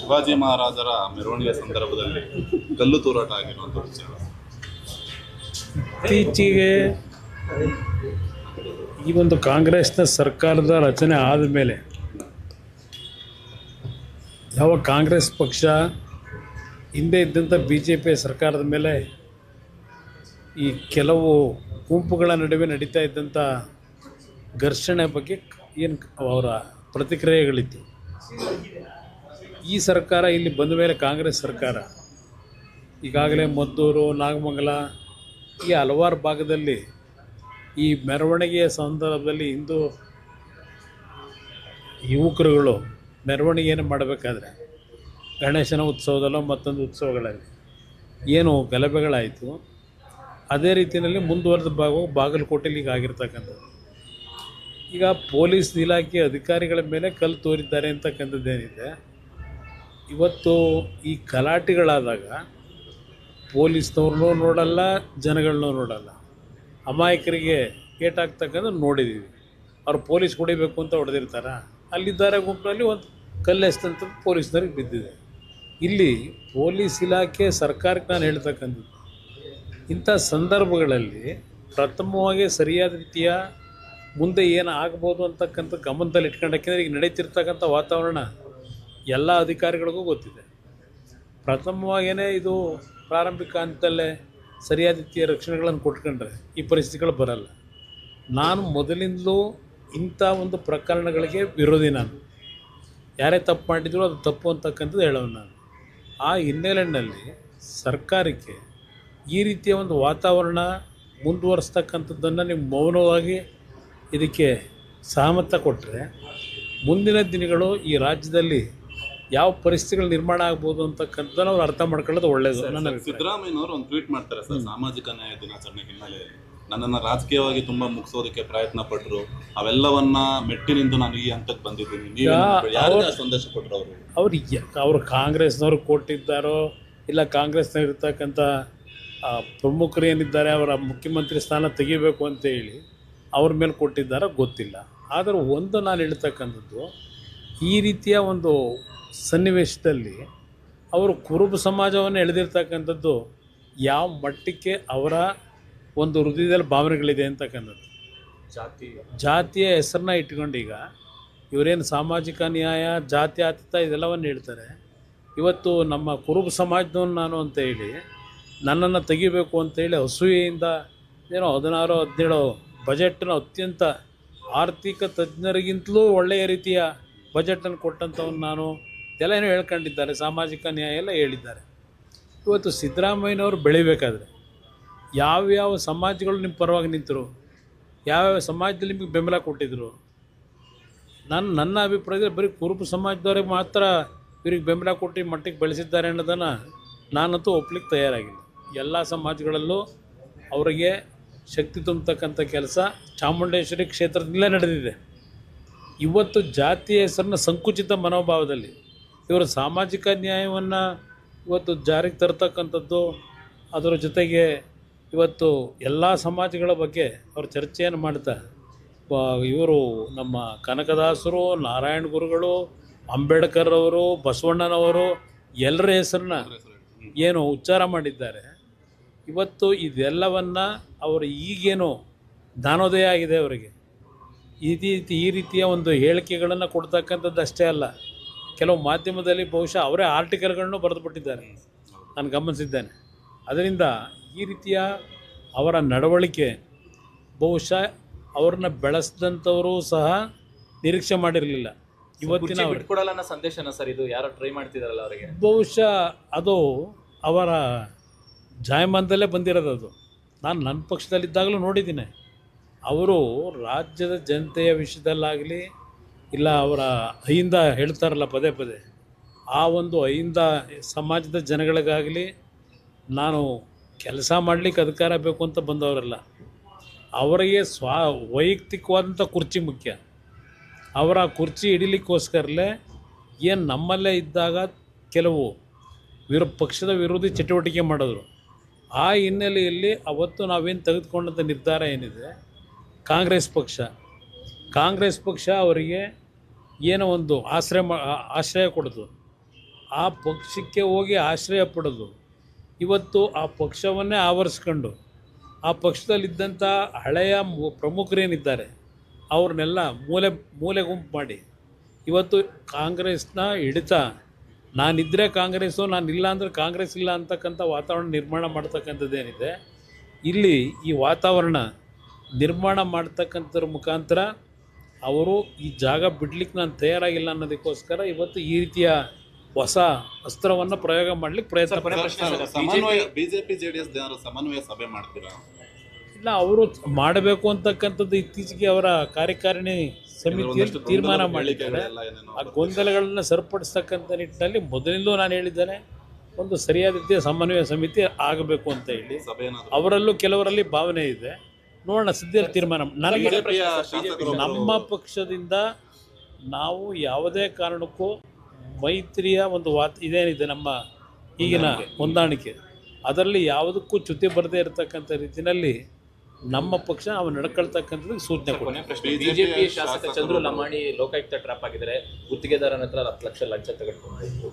ಶಿವಾಜಿ ಮಹಾರಾಜರ ಮೆರವಣಿಗೆ ಸಂದರ್ಭದಲ್ಲಿ ಕಲ್ಲು ತೂರಾಟ ಆಗಿರುವಂಥ ವಿಚಾರ ಇತ್ತೀಚೆಗೆ ಈ ಒಂದು ಕಾಂಗ್ರೆಸ್ನ ಸರ್ಕಾರದ ರಚನೆ ಆದಮೇಲೆ ಯಾವ ಕಾಂಗ್ರೆಸ್ ಪಕ್ಷ ಹಿಂದೆ ಇದ್ದಂಥ BJP ಸರ್ಕಾರದ ಮೇಲೆ ಈ ಕೆಲವು ಗುಂಪುಗಳ ನಡುವೆ ನಡೀತಾ ಇದ್ದಂಥ ಘರ್ಷಣೆ ಬಗ್ಗೆ ಏನು ಅವರ ಪ್ರತಿಕ್ರಿಯೆಗಳಿತ್ತು. ಈ ಸರ್ಕಾರ ಇಲ್ಲಿ ಬಂದ ಮೇಲೆ ಕಾಂಗ್ರೆಸ್ ಸರ್ಕಾರ ಈಗಾಗಲೇ ಮದ್ದೂರು, ನಾಗಮಂಗಲ ಈ ಹಲವಾರು ಭಾಗದಲ್ಲಿ ಈ ಮೆರವಣಿಗೆಯ ಸಂದರ್ಭದಲ್ಲಿ ಹಿಂದೂ ಯುವಕರುಗಳು ಮೆರವಣಿಗೆಯನ್ನು ಮಾಡಬೇಕಾದ್ರೆ ಗಣೇಶನ ಉತ್ಸವದಲ್ಲೋ ಮತ್ತೊಂದು ಉತ್ಸವಗಳಲ್ಲಿ ಏನು ಗಲಭೆಗಳಾಯಿತು, ಅದೇ ರೀತಿಯಲ್ಲಿ ಮುಂದುವರೆದ ಬಾಗಲಕೋಟೆಯಲ್ಲಿ ಈಗ ಆಗಿರ್ತಕ್ಕಂಥದ್ದು. ಈಗ ಪೊಲೀಸ್ ಇಲಾಖೆ ಅಧಿಕಾರಿಗಳ ಮೇಲೆ ಕಲ್ಲು ತೋರಿದ್ದಾರೆ ಅಂತಕ್ಕಂಥದ್ದೇನಿದೆ, ಇವತ್ತು ಈ ಗಲಾಟೆಗಳಾದಾಗ ಪೊಲೀಸ್ನವ್ರನ್ನೂ ನೋಡಲ್ಲ, ಜನಗಳನ್ನೂ ನೋಡಲ್ಲ, ಅಮಾಯಕರಿಗೆ ಏಟಾಗ್ತಕ್ಕಂಥ ನೋಡಿದ್ದೀವಿ. ಅವ್ರು ಪೊಲೀಸ್ ಹೊಡಿಬೇಕು ಅಂತ ಹೊಡೆದಿರ್ತಾರೆ, ಅಲ್ಲಿದ್ದಾರೆ ಗುಂಪಿನಲ್ಲಿ ಒಂದು ಕಲ್ಲೆಸ್ತಂಥದ್ದು ಪೊಲೀಸ್ನವ್ರಿಗೆ ಬಿದ್ದಿದೆ. ಇಲ್ಲಿ ಪೊಲೀಸ್ ಇಲಾಖೆ ಸರ್ಕಾರಕ್ಕೆ ನಾನು ಹೇಳ್ತಕ್ಕಂಥದ್ದು, ಇಂಥ ಸಂದರ್ಭಗಳಲ್ಲಿ ಪ್ರಥಮವಾಗಿ ಸರಿಯಾದ ರೀತಿಯ ಮುಂದೆ ಏನು ಆಗ್ಬೋದು ಅಂತಕ್ಕಂಥ ಗಮನದಲ್ಲಿ ಇಟ್ಕೊಂಡಾಕೆಂದರೆ ಈಗ ನಡೀತಿರ್ತಕ್ಕಂಥ ವಾತಾವರಣ ಎಲ್ಲ ಅಧಿಕಾರಿಗಳಿಗೂ ಗೊತ್ತಿದೆ. ಪ್ರಥಮವಾಗೇ ಇದು ಪ್ರಾರಂಭಿಕ ಹಂತದಲ್ಲೇ ಸರಿಯಾದ ರೀತಿಯ ರಕ್ಷಣೆಗಳನ್ನು ಕೊಟ್ಕೊಂಡ್ರೆ ಈ ಪರಿಸ್ಥಿತಿಗಳು ಬರಲ್ಲ. ನಾನು ಮೊದಲಿಂದಲೂ ಇಂಥ ಒಂದು ಪ್ರಕರಣಗಳಿಗೆ ವಿರೋಧಿ. ನಾನು ಯಾರೇ ತಪ್ಪು ಮಾಡಿದ್ರು ಅದು ತಪ್ಪು ಅಂತಕ್ಕಂಥದ್ದು ಹೇಳೋನು ನಾನು. ಆ ಹಿನ್ನೆಲೆಯಲ್ಲಿ ಸರ್ಕಾರಕ್ಕೆ ಈ ರೀತಿಯ ಒಂದು ವಾತಾವರಣ ಮುಂದುವರಿಸ್ತಕ್ಕಂಥದ್ದನ್ನು ನೀವು ಮೌನವಾಗಿ ಇದಕ್ಕೆ ಸಹಮತ ಕೊಟ್ಟರೆ ಮುಂದಿನ ದಿನಗಳು ಈ ರಾಜ್ಯದಲ್ಲಿ ಯಾವ ಪರಿಸ್ಥಿತಿಗಳು ನಿರ್ಮಾಣ ಆಗ್ಬೋದು ಅಂತಕ್ಕಂಥದ್ದನ್ನು ಅವ್ರು ಅರ್ಥ ಮಾಡ್ಕೊಳ್ಳೋದು ಒಳ್ಳೆಯದು. ನನ್ನ ಸಿದ್ದರಾಮಯ್ಯನವರು ಒಂದು ಟ್ವೀಟ್ ಮಾಡ್ತಾರೆ ಸರ್, ಸಾಮಾಜಿಕ ನ್ಯಾಯ ದಿನಾಚರಣೆ ಹಿನ್ನೆಲೆಯಲ್ಲಿ ನನ್ನನ್ನು ರಾಜಕೀಯವಾಗಿ ತುಂಬ ಮುಗಿಸೋದಕ್ಕೆ ಪ್ರಯತ್ನ ಪಟ್ಟರು, ಅವೆಲ್ಲವನ್ನ ಮೆಟ್ಟಿನಿಂದ ನಾನು ಈ ಹಂತಕ್ಕೆ ಬಂದಿದ್ದೀನಿ. ನೀವು ಸಂದೇಶ ಕೊಟ್ಟರು ಅವರು ಕಾಂಗ್ರೆಸ್ನವ್ರು ಕೊಟ್ಟಿದ್ದಾರೋ ಇಲ್ಲ ಕಾಂಗ್ರೆಸ್ನಾಗ ಇರ್ತಕ್ಕಂಥ ಪ್ರಮುಖರು ಏನಿದ್ದಾರೆ ಅವರ ಮುಖ್ಯಮಂತ್ರಿ ಸ್ಥಾನ ತೆಗಿಬೇಕು ಅಂತೇಳಿ ಅವ್ರ ಮೇಲೆ ಕೊಟ್ಟಿದ್ದಾರೋ ಗೊತ್ತಿಲ್ಲ. ಆದರೆ ಒಂದು ನಾನು ಹೇಳ್ತಕ್ಕಂಥದ್ದು, ಈ ರೀತಿಯ ಒಂದು ಸನ್ನಿವೇಶದಲ್ಲಿ ಅವರು ಕುರುಬ ಸಮಾಜವನ್ನು ಎಳೆದಿರ್ತಕ್ಕಂಥದ್ದು ಯಾವ ಮಟ್ಟಕ್ಕೆ ಅವರ ಒಂದು ಹೃದಯದಲ್ಲಿ ಭಾವನೆಗಳಿದೆ ಅಂತಕ್ಕಂಥದ್ದು. ಜಾತಿಯ ಹೆಸರನ್ನ ಇಟ್ಕೊಂಡು ಈಗ ಇವರೇನು ಸಾಮಾಜಿಕ ನ್ಯಾಯ, ಜಾತ್ಯತೀತ ಇದೆಲ್ಲವನ್ನು ಹೇಳ್ತಾರೆ. ಇವತ್ತು ನಮ್ಮ ಕುರುಬ ಸಮಾಜದವನು ನಾನು ಅಂತ ಹೇಳಿ ನನ್ನನ್ನು ತೆಗಿಬೇಕು ಅಂತೇಳಿ ಅಸೂಯೆಯಿಂದ ಏನೋ 16-17 ಬಜೆಟ್ನ ಅತ್ಯಂತ ಆರ್ಥಿಕ ತಜ್ಞರಿಗಿಂತಲೂ ಒಳ್ಳೆಯ ರೀತಿಯ ಬಜೆಟನ್ನು ಕೊಟ್ಟಂಥವ್ನು ನಾನು ಎಲ್ಲ ಏನೋ ಹೇಳ್ಕೊಂಡಿದ್ದಾರೆ, ಸಾಮಾಜಿಕ ನ್ಯಾಯ ಎಲ್ಲ ಹೇಳಿದ್ದಾರೆ. ಇವತ್ತು ಸಿದ್ದರಾಮಯ್ಯನವರು ಬೆಳಿಬೇಕಾದ್ರೆ ಯಾವ್ಯಾವ ಸಮಾಜಗಳು ನಿಮ್ಮ ಪರವಾಗಿ ನಿಂತರು, ಯಾವ್ಯಾವ ಸಮಾಜದಲ್ಲಿ ನಿಮಗೆ ಬೆಂಬಲ ಕೊಟ್ಟಿದ್ದರು? ನನ್ನ ಅಭಿಪ್ರಾಯದಲ್ಲಿ ಬರೀ ಕುರುಬ ಸಮಾಜದವ್ರಿಗೆ ಮಾತ್ರ ಇವ್ರಿಗೆ ಬೆಂಬಲ ಕೊಟ್ಟು ಮಟ್ಟಿಗೆ ಬೆಳೆಸಿದ್ದಾರೆ ಅನ್ನೋದನ್ನು ನಾನಂತೂ ಒಪ್ಲಿಕ್ಕೆ ತಯಾರಾಗಿಲ್ಲ. ಎಲ್ಲ ಸಮಾಜಗಳಲ್ಲೂ ಅವರಿಗೆ ಶಕ್ತಿ ತುಂಬತಕ್ಕಂಥ ಕೆಲಸ ಚಾಮುಂಡೇಶ್ವರಿ ಕ್ಷೇತ್ರದಲ್ಲೇ ನಡೆದಿದೆ. ಇವತ್ತು ಜಾತಿಯ ಹೆಸರನ್ನ ಸಂಕುಚಿತ ಮನೋಭಾವದಲ್ಲಿ ಇವರು ಸಾಮಾಜಿಕ ನ್ಯಾಯವನ್ನು ಇವತ್ತು ಜಾರಿಗೆ ತರ್ತಕ್ಕಂಥದ್ದು, ಅದರ ಜೊತೆಗೆ ಇವತ್ತು ಎಲ್ಲ ಸಮಾಜಗಳ ಬಗ್ಗೆ ಅವರು ಚರ್ಚೆಯನ್ನು ಮಾಡ್ತಾ ಇವರು ನಮ್ಮ ಕನಕದಾಸರು, ನಾರಾಯಣ ಗುರುಗಳು, ಅಂಬೇಡ್ಕರ್ ಅವರು, ಬಸವಣ್ಣನವರು ಎಲ್ಲರ ಹೆಸರನ್ನ ಏನು ಉಚ್ಚಾರ ಮಾಡಿದ್ದಾರೆ. ಇವತ್ತು ಇದೆಲ್ಲವನ್ನು ಅವರು ಈಗೇನು ಜ್ಞಾನೋದಯ ಆಗಿದೆ ಅವರಿಗೆ. ಈ ರೀತಿಯ ಒಂದು ಹೇಳಿಕೆಗಳನ್ನು ಕೊಡ್ತಕ್ಕಂಥದ್ದು ಅಷ್ಟೇ ಅಲ್ಲ, ಕೆಲವು ಮಾಧ್ಯಮದಲ್ಲಿ ಬಹುಶಃ ಅವರೇ ಆರ್ಟಿಕಲ್ಗಳನ್ನು ಬರೆದುಬಿಟ್ಟಿದ್ದಾರೆ, ನಾನು ಗಮನಿಸಿದ್ದೇನೆ. ಅದರಿಂದ ಈ ರೀತಿಯ ಅವರ ನಡವಳಿಕೆ ಬಹುಶಃ ಅವ್ರನ್ನ ಬೆಳೆಸಿದಂಥವರು ಸಹ ನಿರೀಕ್ಷೆ ಮಾಡಿರಲಿಲ್ಲ. ಇವತ್ತಿನ ಬಿಟ್ಕೊಡಲ್ಲ ಸಂದೇಶನ ಸರ್ ಇದು ಯಾರೋ ಟ್ರೈ ಮಾಡ್ತಿದಾರಲ್ಲ ಅವರಿಗೆ, ಬಹುಶಃ ಅದು ಅವರ ಜಾಯಮಾನದಲ್ಲೇ ಬಂದಿರೋದು. ಅದು ನಾನು ನನ್ನ ಪಕ್ಷದಲ್ಲಿದ್ದಾಗಲೂ ನೋಡಿದ್ದೀನಿ. ಅವರು ರಾಜ್ಯದ ಜನತೆಯ ವಿಷಯದಲ್ಲಾಗಲಿ ಇಲ್ಲ ಅವರ ಅಹಿಂದ ಹೇಳ್ತಾರಲ್ಲ ಪದೇ ಪದೇ, ಆ ಒಂದು ಅಹಿಂದ ಸಮಾಜದ ಜನಗಳಿಗಾಗಲಿ ನಾನು ಕೆಲಸ ಮಾಡಲಿಕ್ಕೆ ಅಧಿಕಾರ ಬೇಕು ಅಂತ ಬಂದವರಲ್ಲ. ಅವರಿಗೆ ವೈಯಕ್ತಿಕವಾದಂಥ ಕುರ್ಚಿ ಮುಖ್ಯ. ಅವರ ಕುರ್ಚಿ ಹಿಡಿಲಿಕ್ಕೋಸ್ಕರಲೇ ಏನು ನಮ್ಮಲ್ಲೇ ಇದ್ದಾಗ ಕೆಲವು ಪಕ್ಷದ ವಿರೋಧಿ ಚಟುವಟಿಕೆ ಮಾಡಿದ್ರು. ಆ ಹಿನ್ನೆಲೆಯಲ್ಲಿ ಅವತ್ತು ನಾವೇನು ತೆಗೆದುಕೊಂಡಂಥ ನಿರ್ಧಾರ ಏನಿದೆ, ಕಾಂಗ್ರೆಸ್ ಪಕ್ಷ ಅವರಿಗೆ ಏನೋ ಒಂದು ಆಶ್ರಯ ಕೊಡ್ತು. ಆ ಪಕ್ಷಕ್ಕೆ ಹೋಗಿ ಆಶ್ರಯ ಪಡೋದು, ಇವತ್ತು ಆ ಪಕ್ಷವನ್ನೇ ಆವರಿಸ್ಕೊಂಡು ಆ ಪಕ್ಷದಲ್ಲಿದ್ದಂಥ ಹಳೆಯ ಪ್ರಮುಖರೇನಿದ್ದಾರೆ ಅವ್ರನ್ನೆಲ್ಲ ಮೂಲೆ ಗುಂಪು ಮಾಡಿ ಇವತ್ತು ಕಾಂಗ್ರೆಸ್ನ ಹಿಡಿತ ನಾನಿದ್ದರೆ ಕಾಂಗ್ರೆಸ್ಸು, ನಾನಿಲ್ಲ ಅಂದರೆ ಕಾಂಗ್ರೆಸ್ ಇಲ್ಲ ಅಂತಕ್ಕಂಥ ವಾತಾವರಣ ನಿರ್ಮಾಣ ಮಾಡ್ತಕ್ಕಂಥದ್ದೇನಿದೆ, ಇಲ್ಲಿ ಈ ವಾತಾವರಣ ನಿರ್ಮಾಣ ಮಾಡ್ತಕ್ಕಂಥದ್ರ ಮುಖಾಂತರ ಅವರು ಈ ಜಾಗ ಬಿಡ್ಲಿಕ್ಕೆ ನಾನು ತಯಾರಾಗಿಲ್ಲ ಅನ್ನೋದಕ್ಕೋಸ್ಕರ ಇವತ್ತು ಈ ರೀತಿಯ ಹೊಸ ಅಸ್ತ್ರವನ್ನು ಪ್ರಯೋಗ ಮಾಡ್ಲಿಕ್ಕೆ ಪ್ರಯತ್ನ ಪಡ್ತಾರೆ. ಸಮನ್ವಯ ಬಿಜೆಪಿ ಜೆಡಿಎಸ್ ಸಮನ್ವಯ ಸಭೆ ಮಾಡ್ತೀರಾ? ಇಲ್ಲ, ಅವರು ಮಾಡಬೇಕು ಅಂತಕ್ಕಂಥದ್ದು ಇತ್ತೀಚೆಗೆ ಅವರ ಕಾರ್ಯಕಾರಿಣಿ ಸಮಿತಿಯಲ್ಲಿ ತೀರ್ಮಾನ ಮಾಡಿದ್ದಾರೆ. ಆ ಗೊಂದಲಗಳನ್ನು ಸರಿಪಡಿಸ್ತಕ್ಕಂಥ ನಿಟ್ಟಿನಲ್ಲಿ ಮೊದಲಿಂದಲೂ ನಾನು ಹೇಳಿದ್ದೇನೆ, ಒಂದು ಸರಿಯಾದ ರೀತಿಯ ಸಮನ್ವಯ ಸಮಿತಿ ಆಗಬೇಕು ಅಂತ ಹೇಳಿ. ಅವರಲ್ಲೂ ಕೆಲವರಲ್ಲಿ ಭಾವನೆ ಇದೆ, ನೋಡೋಣ ಸದ್ಯದಲ್ಲಿ ತೀರ್ಮಾನ. ನನಗೆ ನಮ್ಮ ಪಕ್ಷದಿಂದ ನಾವು ಯಾವುದೇ ಕಾರಣಕ್ಕೂ ಮೈತ್ರಿಯ ಒಂದು ಇದೇನಿದೆ ನಮ್ಮ ಈಗಿನ ಹೊಂದಾಣಿಕೆ, ಅದರಲ್ಲಿ ಯಾವುದಕ್ಕೂ ಚ್ಯುತಿ ಬರದೇ ಇರತಕ್ಕಂಥ ರೀತಿಯಲ್ಲಿ ನಮ್ಮ ಪಕ್ಷ ನಾವು ನಡ್ಕೊಳ್ತಕ್ಕಂಥದ್ದು ಸೂಚನೆ ಕೊಡ್ತೀವಿ. ಬಿಜೆಪಿ ಶಾಸಕ ಚಂದ್ರು ಲಮಾಣಿ ಲೋಕಾಯುಕ್ತ ಟ್ರಾಪ್ ಆಗಿದ್ದಾರೆ, ಗುತ್ತಿಗೆದಾರನ ಹತ್ರ 10 ಲಕ್ಷ ಲಂಚ ತೆಗೆದುಕೊಂಡಿದ್ದು.